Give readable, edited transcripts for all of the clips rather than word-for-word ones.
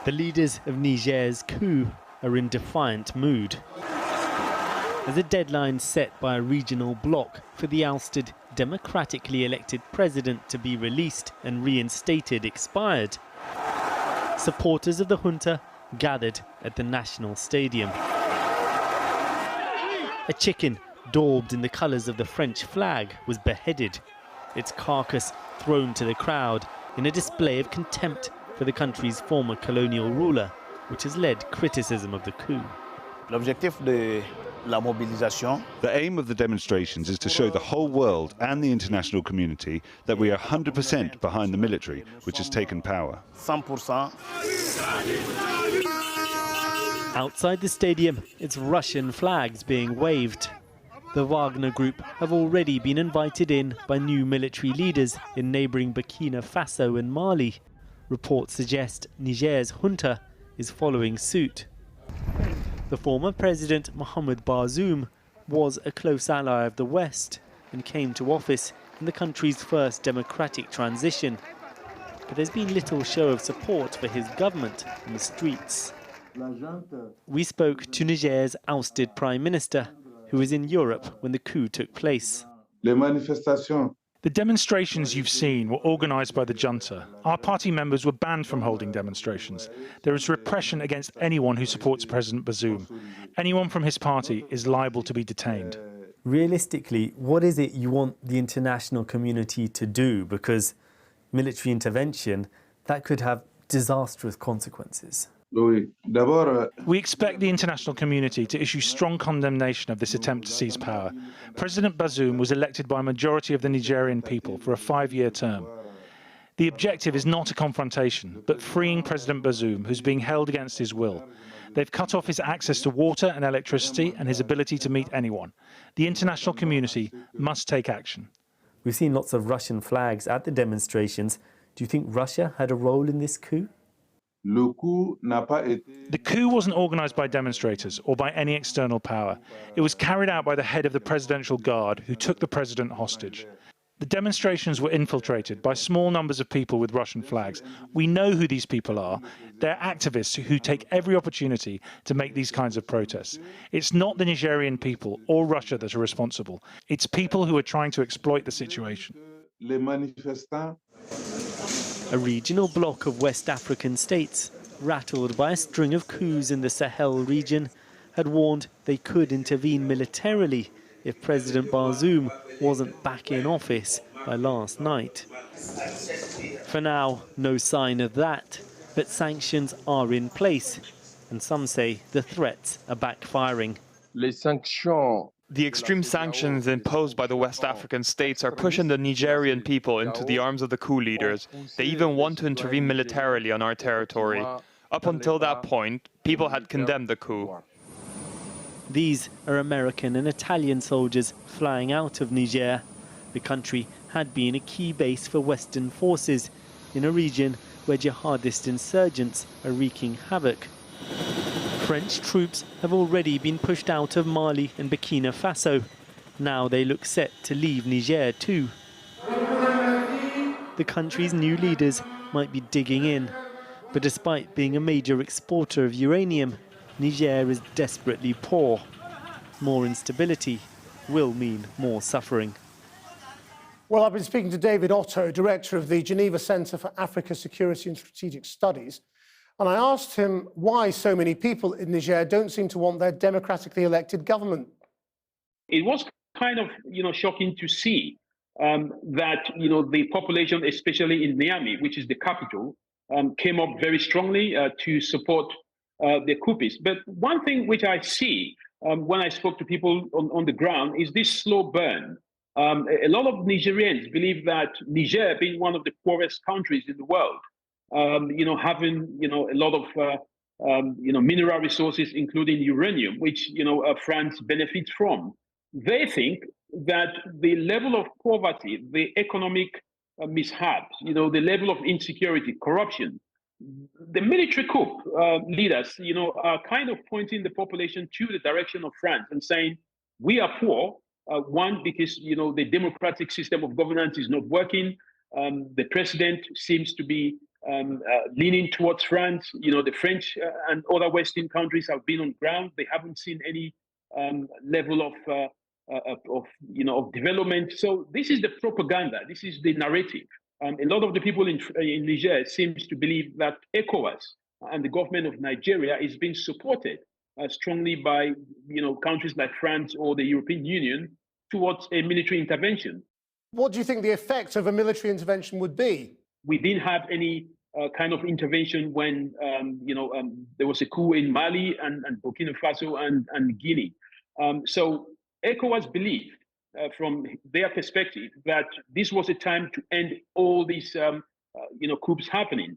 The leaders of Niger's coup are in defiant mood. As a deadline set by a regional bloc for the ousted, democratically elected president to be released and reinstated expired, supporters of the junta gathered at the national stadium. A chicken daubed in the colours of the French flag was beheaded, its carcass thrown to the crowd in a display of contempt for the country's former colonial ruler, which has led criticism of the coup. The aim of the demonstrations is to show the whole world and the international community that we are 100% behind the military, which has taken power. 100%. Outside the stadium, it's Russian flags being waved. The Wagner Group have already been invited in by new military leaders in neighbouring Burkina Faso and Mali. Reports suggest Niger's junta is following suit. The former president, Mohamed Bazoum, was a close ally of the West and came to office in the country's first democratic transition. But there's been little show of support for his government in the streets. We spoke to Niger's ousted prime minister, who was in Europe when the coup took place. The demonstrations you've seen were organised by the junta. Our party members were banned from holding demonstrations. There is repression against anyone who supports President Bazoum. Anyone from his party is liable to be detained. Realistically, what is it you want the international community to do? Because military intervention, that could have disastrous consequences. We expect the international community to issue strong condemnation of this attempt to seize power. President Bazoum was elected by a majority of the Nigerian people for a 5-year term. The objective is not a confrontation, but freeing President Bazoum, who's being held against his will. They've cut off his access to water and electricity and his ability to meet anyone. The international community must take action. We've seen lots of Russian flags at the demonstrations. Do you think Russia had a role in this coup? The coup wasn't organised by demonstrators or by any external power. It was carried out by the head of the presidential guard, who took the president hostage. The demonstrations were infiltrated by small numbers of people with Russian flags. We know who these people are. They're activists who take every opportunity to make these kinds of protests. It's not the Nigerian people or Russia that are responsible. It's people who are trying to exploit the situation. A regional bloc of West African states, rattled by a string of coups in the Sahel region, had warned they could intervene militarily if President Bazoum wasn't back in office by last night. For now, no sign of that, but sanctions are in place, and some say the threats are backfiring. The extreme sanctions imposed by the West African states are pushing the Nigerian people into the arms of the coup leaders. They even want to intervene militarily on our territory. Up until that point, people had condemned the coup. These are American and Italian soldiers flying out of Niger. The country had been a key base for Western forces in a region where jihadist insurgents are wreaking havoc. French troops have already been pushed out of Mali and Burkina Faso. Now they look set to leave Niger too. The country's new leaders might be digging in, but despite being a major exporter of uranium, Niger is desperately poor. More instability will mean more suffering. Well, I've been speaking to David Otto, director of the Geneva Centre for Africa Security and Strategic Studies, and I asked him why so many people in Niger don't seem to want their democratically elected government. It was kind of, shocking to see that, the population, especially in Niamey, which is the capital, came up very strongly to support the coupists. But one thing which I see when I spoke to people on the ground is this slow burn. A lot of Nigerians believe that Niger, being one of the poorest countries in the world, having a lot of mineral resources, including uranium, which France benefits from, they think that the level of poverty, the economic mishaps, the level of insecurity, corruption, the military coup leaders, are kind of pointing the population to the direction of France and saying, we are poor. One, because the democratic system of governance is not working. The president seems to be leaning towards France. The French and other Western countries have been on ground. They haven't seen any level of development. So this is the propaganda. This is the narrative. A lot of the people in Niger seems to believe that ECOWAS and the government of Nigeria is being supported strongly by countries like France or the European Union towards a military intervention. What do you think the effect of a military intervention would be? We didn't have any kind of intervention when there was a coup in Mali and Burkina Faso and Guinea. So ECOWAS believed, from their perspective, that this was a time to end all these coups happening.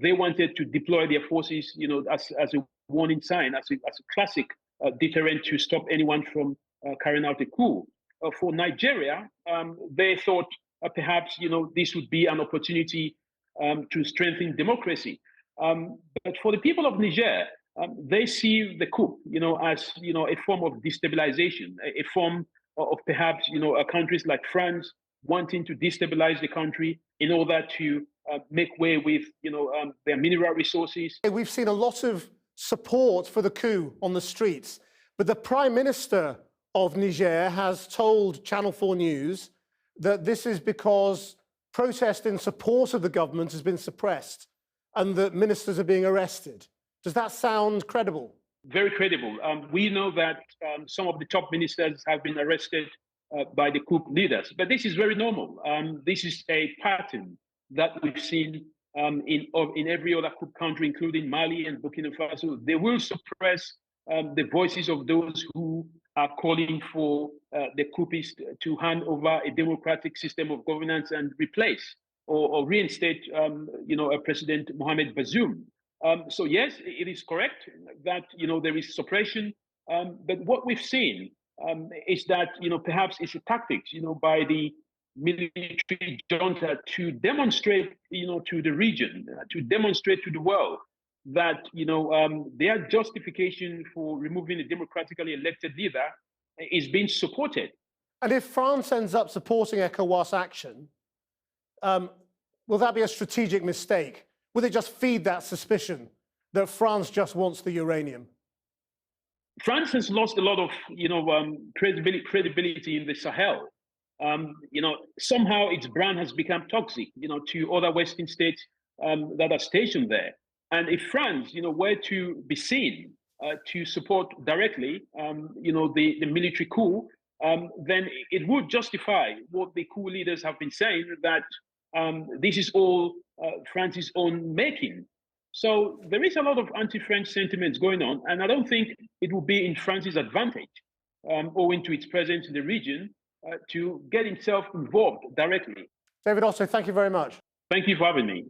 They wanted to deploy their forces, as a warning sign, as a classic deterrent to stop anyone from carrying out a coup. For Nigeria, they thought perhaps this would be an opportunity to strengthen democracy. But for the people of Niger, they see the coup, as a form of destabilization, a form of perhaps countries like France wanting to destabilize the country in order to make way with their mineral resources. We've seen a lot of support for the coup on the streets, but the Prime Minister of Niger has told Channel 4 News that this is because protest in support of the government has been suppressed and that ministers are being arrested. Does that sound credible? Very credible. We know that some of the top ministers have been arrested by the coup leaders, but this is very normal. This is a pattern that we've seen in every other coup country, including Mali and Burkina Faso. They will suppress the voices of those who are calling for the coupists to hand over a democratic system of governance and replace or reinstate, President Mohamed Bazoum. So yes, it is correct that there is suppression, but what we've seen is that perhaps it's a tactic by the military junta to demonstrate to the region, to demonstrate to the world that their justification for removing a democratically elected leader is being supported. And if France ends up supporting ECOWAS action, will that be a strategic mistake? Will it just feed that suspicion that France just wants the uranium? France has lost a lot of credibility in the Sahel. Somehow its brand has become toxic to other Western states that are stationed there. And if France were to be seen to support directly the military coup, then it would justify what the coup leaders have been saying, that this is all France's own making. So there is a lot of anti-French sentiments going on, and I don't think it will be in France's advantage, owing to its presence in the region, to get itself involved directly. David Otto, thank you very much. Thank you for having me.